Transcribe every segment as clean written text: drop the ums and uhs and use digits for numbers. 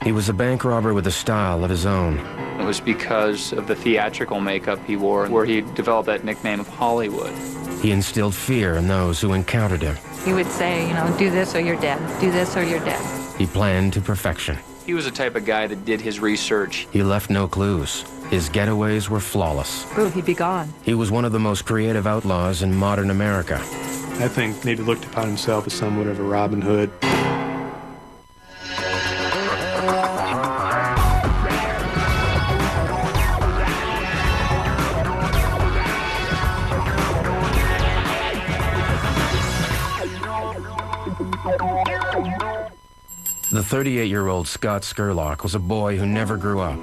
He was a bank robber with a style of his own. It was because of the theatrical makeup he wore where he developed that nickname of Hollywood. He instilled fear in those who encountered him. He would say, you know, do this or you're dead. Do this or you're dead. He planned to perfection. He was the type of guy that did his research. He left no clues. His getaways were flawless. Boom, he'd be gone. He was one of the most creative outlaws in modern America. I think maybe looked upon himself as somewhat of a Robin Hood. The 38-year-old Scott Scurlock was a boy who never grew up.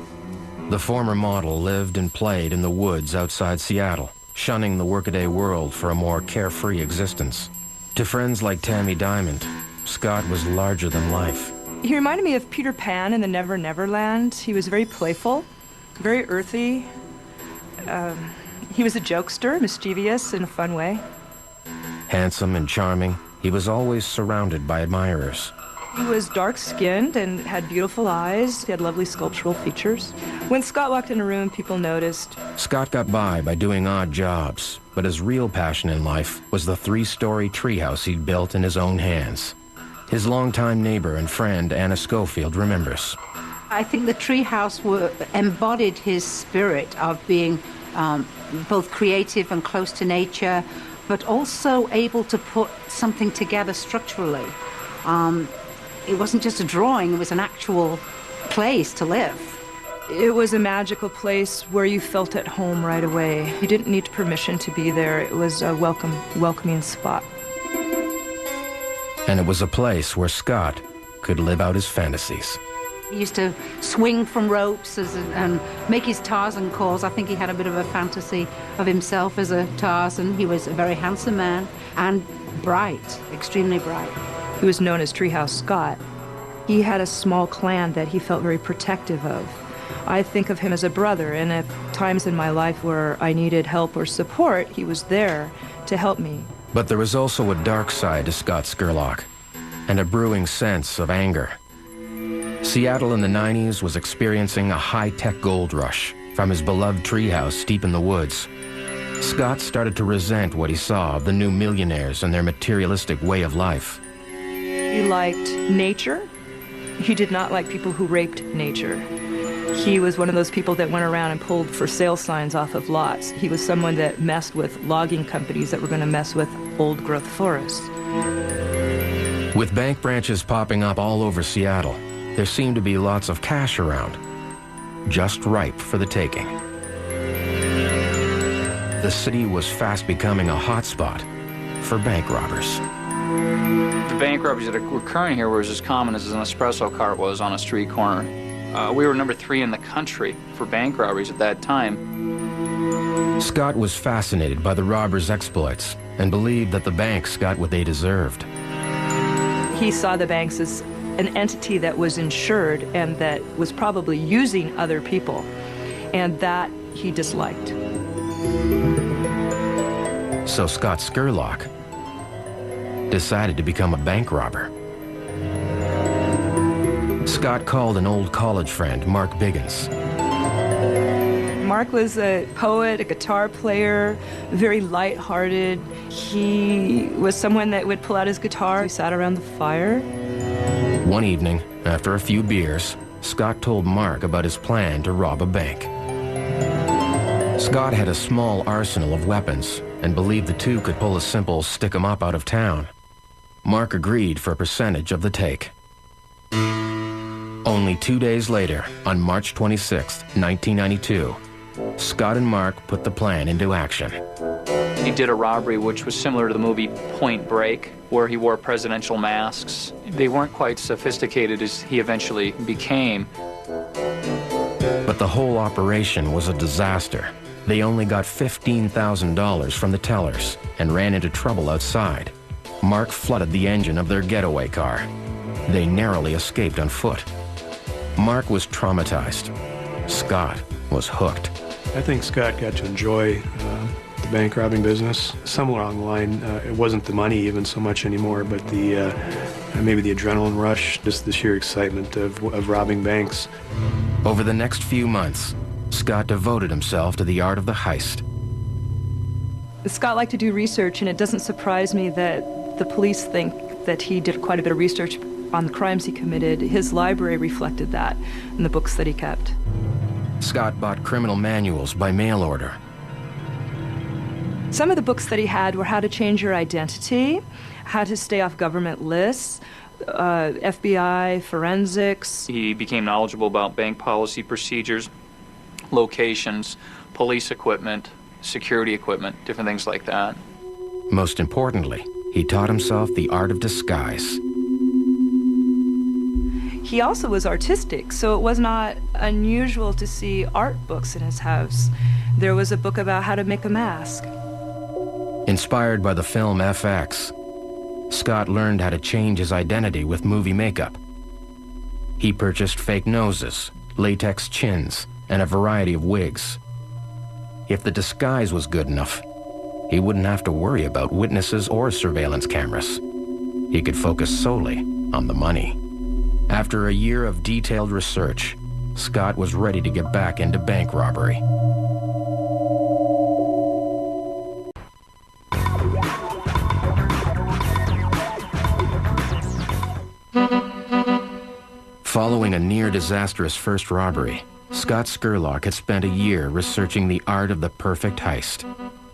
The former model lived and played in the woods outside Seattle, shunning the workaday world for a more carefree existence. To friends like Tammy Diamond, Scott was larger than life. He reminded me of Peter Pan in the Never Never Land. He was very playful, very earthy. He was a jokester, mischievous in a fun way. Handsome and charming, he was always surrounded by admirers. He was dark-skinned and had beautiful eyes. He had lovely sculptural features. When Scott walked in a room, people noticed. Scott got by doing odd jobs, but his real passion in life was the 3-story treehouse he'd built in his own hands. His longtime neighbor and friend, Anna Schofield, remembers. I think the treehouse embodied his spirit of being both creative and close to nature, but also able to put something together structurally. It wasn't just a drawing, it was an actual place to live. It was a magical place where you felt at home right away. You didn't need permission to be there. It was a welcoming spot. And it was a place where Scott could live out his fantasies. He used to swing from ropes and make his Tarzan calls. I think he had a bit of a fantasy of himself as a Tarzan. He was a very handsome man and bright, extremely bright. He was known as Treehouse Scott. He had a small clan that he felt very protective of. I think of him as a brother, and at times in my life where I needed help or support, he was there to help me. But there was also a dark side to Scott Scurlock, and a brewing sense of anger. Seattle in the 90s was experiencing a high-tech gold rush from his beloved treehouse deep in the woods. Scott started to resent what he saw of the new millionaires and their materialistic way of life. He liked nature. He did not like people who raped nature. He was one of those people that went around and pulled for sale signs off of lots. He was someone that messed with logging companies that were going to mess with old-growth forests. With bank branches popping up all over Seattle, there seemed to be lots of cash around, just ripe for the taking. The city was fast becoming a hotspot for bank robbers. The bank robberies that were occurring here were as common as an espresso cart was on a street corner. We were number 3 in the country for bank robberies at that time. Scott was fascinated by the robbers' exploits and believed that the banks got what they deserved. He saw the banks as an entity that was insured and that was probably using other people, and that he disliked. So Scott Scurlock decided to become a bank robber. Scott called an old college friend, Mark Biggins. Mark was a poet, a guitar player, very light-hearted. He was someone that would pull out his guitar. We sat around the fire. One evening, after a few beers, Scott told Mark about his plan to rob a bank. Scott had a small arsenal of weapons and believed the two could pull a simple stick-em-up out of town. Mark agreed for a percentage of the take. Only 2 days later, on March 26, 1992, Scott and Mark put the plan into action. He did a robbery which was similar to the movie Point Break, where he wore presidential masks. They weren't quite sophisticated as he eventually became. But the whole operation was a disaster. They only got $15,000 from the tellers and ran into trouble outside. Mark flooded the engine of their getaway car. They narrowly escaped on foot. Mark was traumatized. Scott was hooked. I think Scott got to enjoy the bank robbing business. Somewhere along the line, it wasn't the money even so much anymore, but the maybe the adrenaline rush, just the sheer excitement of robbing banks. Over the next few months, Scott devoted himself to the art of the heist. Scott liked to do research, and it doesn't surprise me that the police think that he did quite a bit of research on the crimes he committed. His library reflected that in the books that he kept. Scott bought criminal manuals by mail order. Some of the books that he had were how to change your identity, how to stay off government lists, FBI, forensics. He became knowledgeable about bank policy procedures, locations, police equipment, security equipment, different things like that. Most importantly, he taught himself the art of disguise. He also was artistic, so it was not unusual to see art books in his house. There was a book about how to make a mask. Inspired by the film FX, Scott learned how to change his identity with movie makeup. He purchased fake noses, latex chins, and a variety of wigs. If the disguise was good enough, he wouldn't have to worry about witnesses or surveillance cameras. He could focus solely on the money. After a year of detailed research, Scott was ready to get back into bank robbery. Following a near-disastrous first robbery, Scott Scurlock had spent a year researching the art of the perfect heist.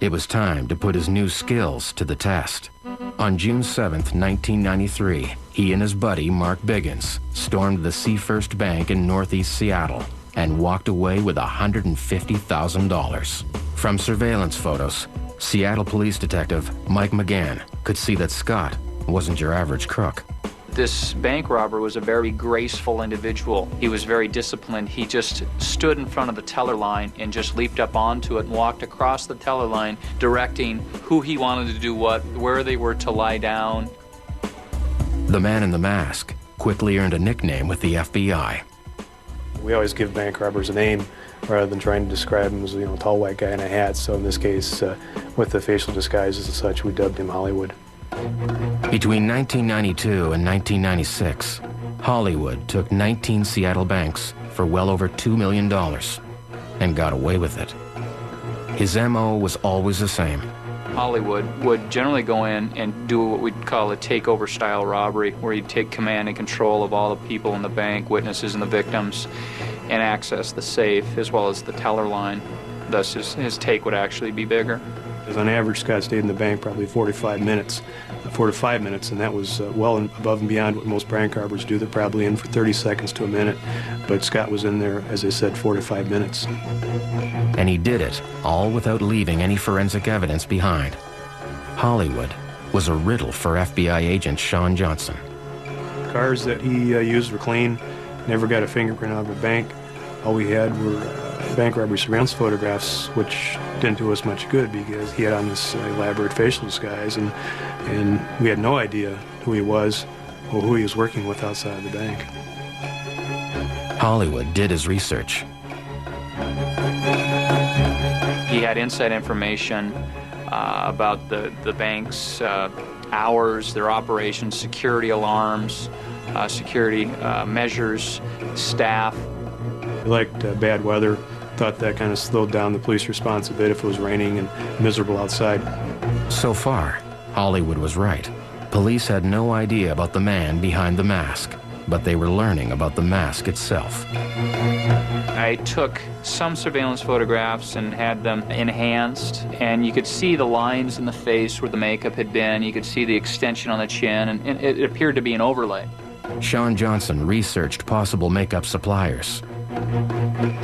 It was time to put his new skills to the test. On June 7th, 1993, he and his buddy, Mark Biggins, stormed the Seafirst Bank in northeast Seattle and walked away with $150,000. From surveillance photos, Seattle police detective Mike McGann could see that Scott wasn't your average crook. This bank robber was a very graceful individual. He was very disciplined. He just stood in front of the teller line and just leaped up onto it and walked across the teller line, directing who he wanted to do what, where they were to lie down. The man in the mask quickly earned a nickname with the FBI. We always give bank robbers a name rather than trying to describe him as, a tall white guy in a hat. So in this case, with the facial disguises and such, we dubbed him Hollywood. Between 1992 and 1996, Hollywood took 19 Seattle banks for well over $2 million and got away with it. His MO was always the same. Hollywood would generally go in and do what we'd call a takeover-style robbery, where he'd take command and control of all the people in the bank, witnesses and the victims, and access the safe as well as the teller line. Thus, his take would actually be bigger. On average, Scott stayed in the bank probably 4 to 5 minutes, and that was well above and beyond what most bank robbers do. They're probably in for 30 seconds to a minute, but Scott was in there, as I said, 4 to 5 minutes. And he did it, all without leaving any forensic evidence behind. Hollywood was a riddle for FBI agent Sean Johnson. Cars that he used were clean, never got a fingerprint out of a bank. All we had were bank robbery surveillance photographs, which didn't do us much good because he had on this elaborate facial disguise, and we had no idea who he was or who he was working with outside of the bank. Hollywood did his research. He had inside information about the bank's hours, their operations, security alarms, security measures, staff. He liked bad weather. Thought that kind of slowed down the police response a bit if it was raining and miserable outside. So far, Hollywood was right. Police had no idea about the man behind the mask, but they were learning about the mask itself. I took some surveillance photographs and had them enhanced, and you could see the lines in the face where the makeup had been. You could see the extension on the chin, and it appeared to be an overlay. Sean Johnson researched possible makeup suppliers.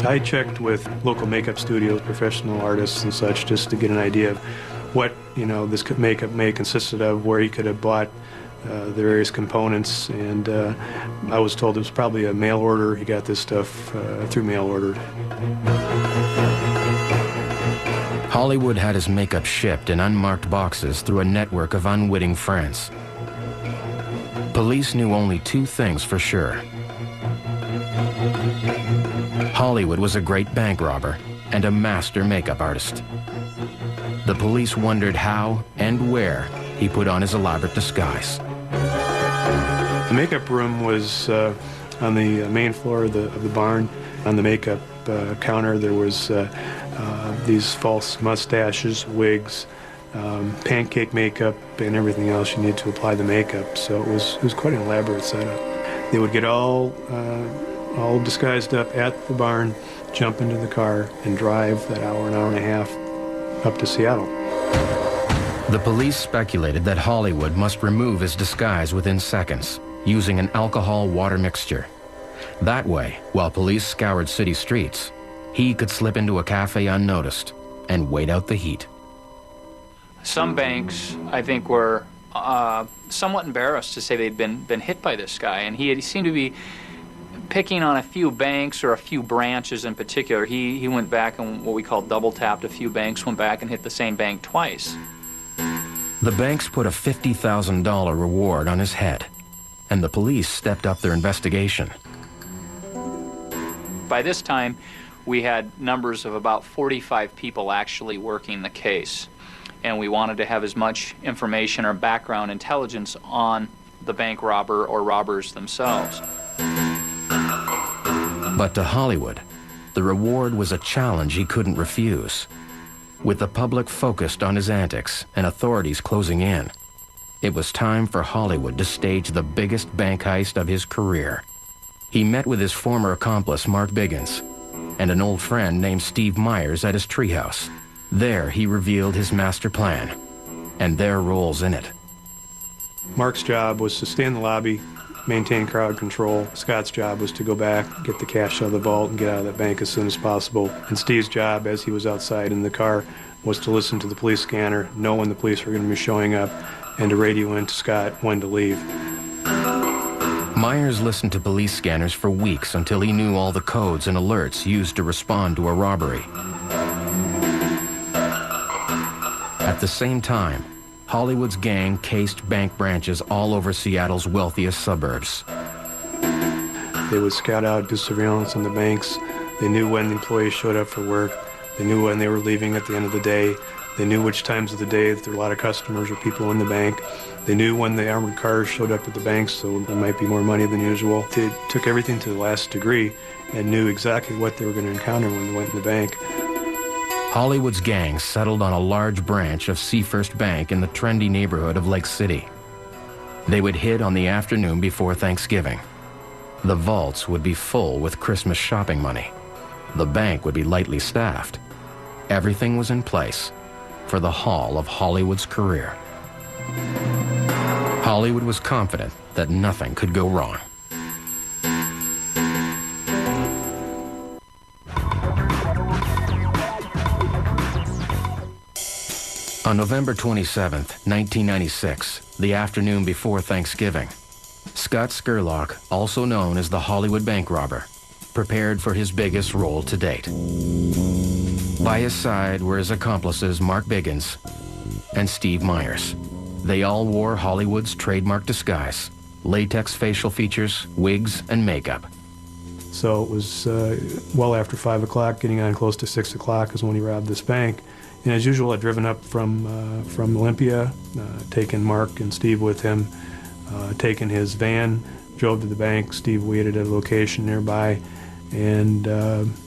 I checked with local makeup studios, professional artists and such, just to get an idea of what this makeup may have consisted of, where he could have bought the various components, and I was told it was probably a mail order. He got this stuff through mail order. Hollywood had his makeup shipped in unmarked boxes through a network of unwitting friends. Police knew only two things for sure. Hollywood was a great bank robber and a master makeup artist. The police wondered how and where he put on his elaborate disguise. The makeup room was on the main floor of the barn. On the makeup counter, there was these false mustaches, wigs, pancake makeup, and everything else you need to apply the makeup. So it was quite an elaborate setup. They would get all disguised up at the barn, jump into the car, and drive that hour and a half up to Seattle. The police speculated that Hollywood must remove his disguise within seconds, using an alcohol-water mixture. That way, while police scoured city streets, he could slip into a cafe unnoticed and wait out the heat. Some banks, I think, were somewhat embarrassed to say they'd been hit by this guy, and he seemed to be picking on a few banks or a few branches in particular. He went back and what we call double-tapped a few banks, went back and hit the same bank twice. The banks put a $50,000 reward on his head, and the police stepped up their investigation. By this time, we had numbers of about 45 people actually working the case, and we wanted to have as much information or background intelligence on the bank robber or robbers themselves. But to Hollywood, the reward was a challenge he couldn't refuse. With the public focused on his antics and authorities closing in, it was time for Hollywood to stage the biggest bank heist of his career. He met with his former accomplice, Mark Biggins, and an old friend named Steve Myers at his treehouse. There, he revealed his master plan and their roles in it. Mark's job was to stay in the lobby, maintain crowd control. Scott's job was to go back, get the cash out of the vault, and get out of that bank as soon as possible. And Steve's job, as he was outside in the car, was to listen to the police scanner, know when the police were going to be showing up, and to radio in to Scott when to leave. Myers listened to police scanners for weeks until he knew all the codes and alerts used to respond to a robbery. At the same time, Hollywood's gang cased bank branches all over Seattle's wealthiest suburbs. They would scout out, do surveillance on the banks. They knew when the employees showed up for work. They knew when they were leaving at the end of the day. They knew which times of the day that there were a lot of customers or people in the bank. They knew when the armored cars showed up at the banks, so there might be more money than usual. They took everything to the last degree and knew exactly what they were going to encounter when they went in the bank. Hollywood's gang settled on a large branch of Seafirst Bank in the trendy neighborhood of Lake City. They would hit on the afternoon before Thanksgiving. The vaults would be full with Christmas shopping money. The bank would be lightly staffed. Everything was in place for the haul of Hollywood's career. Hollywood was confident that nothing could go wrong. On November 27, 1996, the afternoon before Thanksgiving, Scott Scurlock, also known as the Hollywood bank robber, prepared for his biggest role to date. By his side were his accomplices Mark Biggins and Steve Myers. They all wore Hollywood's trademark disguise, latex facial features, wigs, and makeup. So it was well after 5 o'clock, getting on close to 6 o'clock is when he robbed this bank. And as usual, I'd driven up from Olympia, taken Mark and Steve with him, taken his van, drove to the bank. Steve waited at a location nearby, and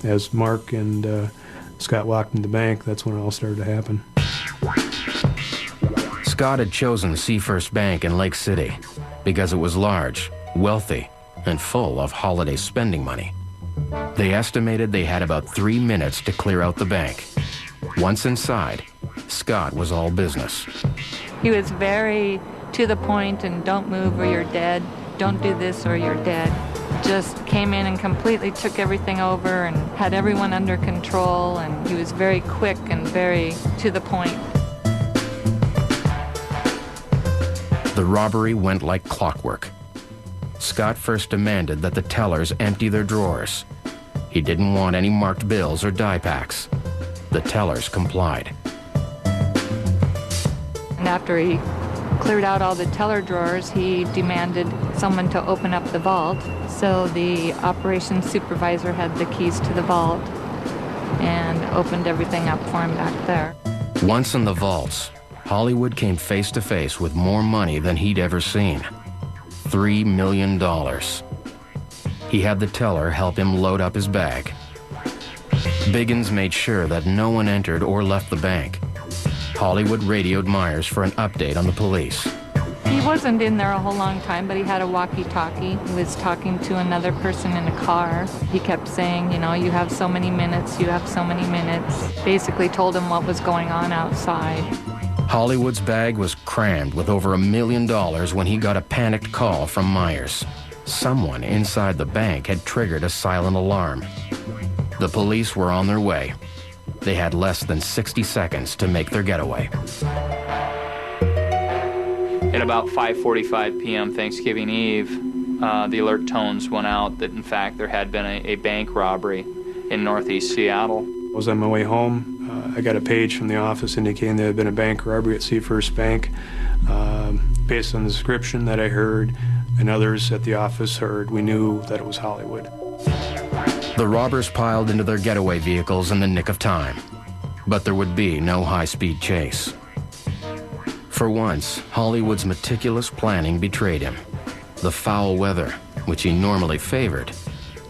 as Mark and Scott walked into the bank, that's when it all started to happen. Scott had chosen Seafirst Bank in Lake City because it was large, wealthy, and full of holiday spending money. They estimated they had about 3 minutes to clear out the bank. Once inside, Scott was all business. He was very to the point and don't move or you're dead, don't do this or you're dead. Just came in and completely took everything over and had everyone under control, and he was very quick and very to the point. The robbery went like clockwork. Scott first demanded that the tellers empty their drawers. He didn't want any marked bills or die packs. The tellers complied. And after he cleared out all the teller drawers, he demanded someone to open up the vault. So the operations supervisor had the keys to the vault and opened everything up for him back there. Once in the vaults, Hollywood came face to face with more money than he'd ever seen. $3 million. He had the teller help him load up his bag. Biggins made sure that no one entered or left the bank. Hollywood radioed Myers for an update on the police. He wasn't in there a whole long time, but he had a walkie-talkie. He was talking to another person in a car. He kept saying, you know, you have so many minutes, you have so many minutes. Basically told him what was going on outside. Hollywood's bag was crammed with over $1 million when he got a panicked call from Myers. Someone inside the bank had triggered a silent alarm. The police were on their way. They had less than 60 seconds to make their getaway. At about 5:45 p.m. Thanksgiving Eve, the alert tones went out that, in fact, there had been a bank robbery in northeast Seattle. I was on my way home. I got a page from the office indicating there had been a bank robbery at Seafirst Bank. Based on the description that I heard and others at the office heard, we knew that it was Hollywood. The robbers piled into their getaway vehicles in the nick of time, but there would be no high-speed chase. For once, Hollywood's meticulous planning betrayed him. The foul weather, which he normally favored,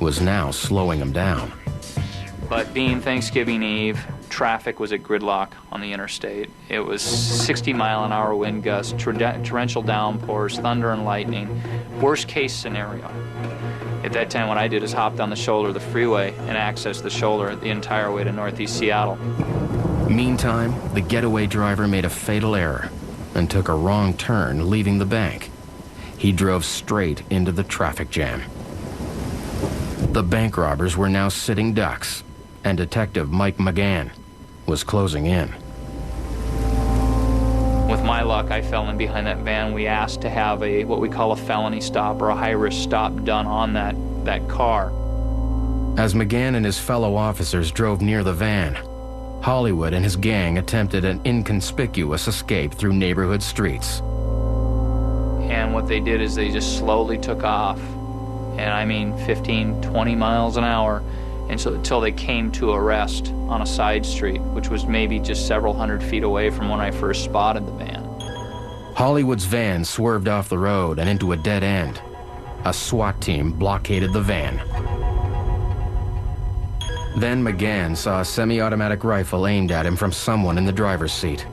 was now slowing him down. But being Thanksgiving Eve, traffic was at gridlock on the interstate. It was 60-mile-an-hour wind gusts, torrential downpours, thunder and lightning. Worst case scenario. At that time, what I did is hopped on the shoulder of the freeway and accessed the shoulder the entire way to northeast Seattle. Meantime, the getaway driver made a fatal error and took a wrong turn, leaving the bank. He drove straight into the traffic jam. The bank robbers were now sitting ducks, and Detective Mike McGann was closing in. With my luck, I fell in behind that van. We asked to have what we call a felony stop or a high-risk stop done on that car. As McGann and his fellow officers drove near the van, Hollywood and his gang attempted an inconspicuous escape through neighborhood streets. And what they did is they just slowly took off, and I mean 15, 20 miles an hour, until they came to a rest on a side street, which was maybe just several hundred feet away from when I first spotted the van. Hollywood's van swerved off the road and into a dead end. A SWAT team blockaded the van. Then McGann saw a semi-automatic rifle aimed at him from someone in the driver's seat.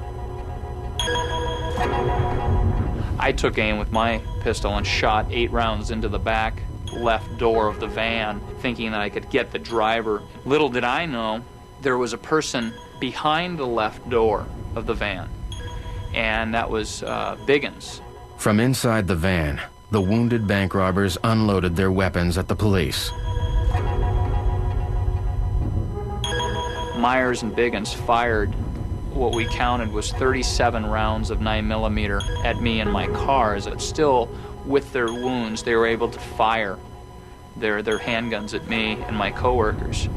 I took aim with my pistol and shot 8 rounds into the back left door of the van, thinking that I could get the driver. Little did I know, there was a person behind the left door of the van, and that was Biggins. From inside the van, the wounded bank robbers unloaded their weapons at the police. Myers and Biggins fired what we counted was 37 rounds of 9mm at me and my cars. But still, with their wounds, they were able to fire their handguns at me and my coworkers.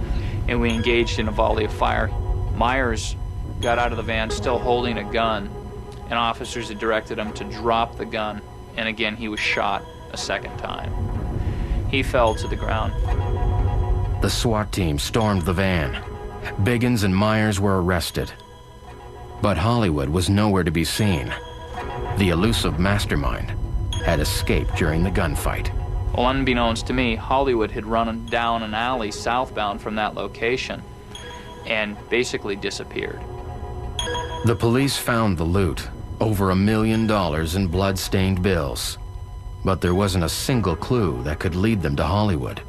And we engaged in a volley of fire. Myers got out of the van still holding a gun, and officers had directed him to drop the gun, and again he was shot a second time. He fell to the ground. The SWAT team stormed the van. Biggins and Myers were arrested. But Hollywood was nowhere to be seen. The elusive mastermind had escaped during the gunfight. Well, unbeknownst to me, Hollywood had run down an alley southbound from that location and basically disappeared. The police found the loot, over $1 million in blood-stained bills. But there wasn't a single clue that could lead them to Hollywood.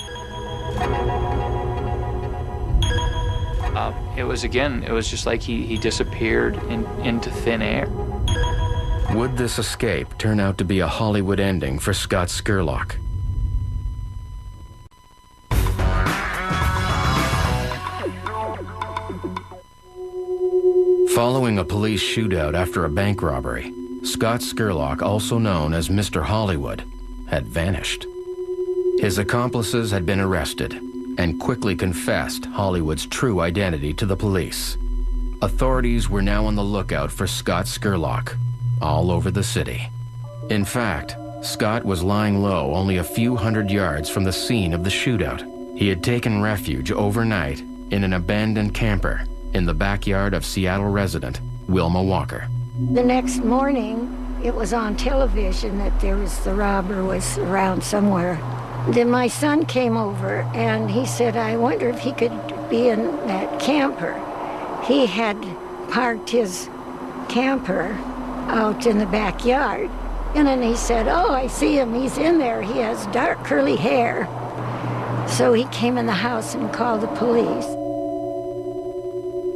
It was just like he disappeared into thin air. Would this escape turn out to be a Hollywood ending for Scott Scurlock? Following a police shootout after a bank robbery, Scott Scurlock, also known as Mr. Hollywood, had vanished. His accomplices had been arrested and quickly confessed Hollywood's true identity to the police. Authorities were now on the lookout for Scott Scurlock all over the city. In fact, Scott was lying low only a few hundred yards from the scene of the shootout. He had taken refuge overnight in an abandoned camper in the backyard of Seattle resident Wilma Walker. The next morning, it was on television that the robber was around somewhere. Then my son came over and he said, I wonder if he could be in that camper. He had parked his camper out in the backyard. And then he said, oh, I see him, he's in there. He has dark curly hair. So he came in the house and called the police.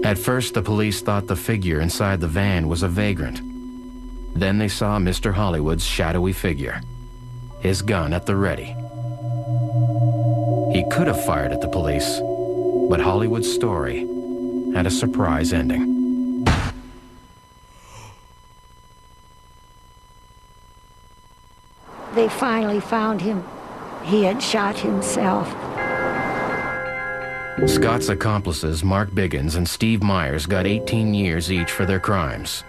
At first, the police thought the figure inside the van was a vagrant. Then they saw Mr. Hollywood's shadowy figure, his gun at the ready. He could have fired at the police, but Hollywood's story had a surprise ending. They finally found him. He had shot himself. Scott's accomplices, Mark Biggins and Steve Myers, got 18 years each for their crimes.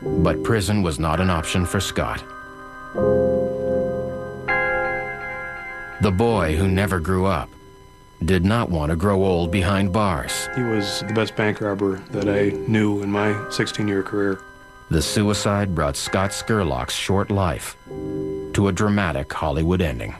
But prison was not an option for Scott. The boy who never grew up did not want to grow old behind bars. He was the best bank robber that I knew in my 16-year career. The suicide brought Scott Scurlock's short life to a dramatic Hollywood ending.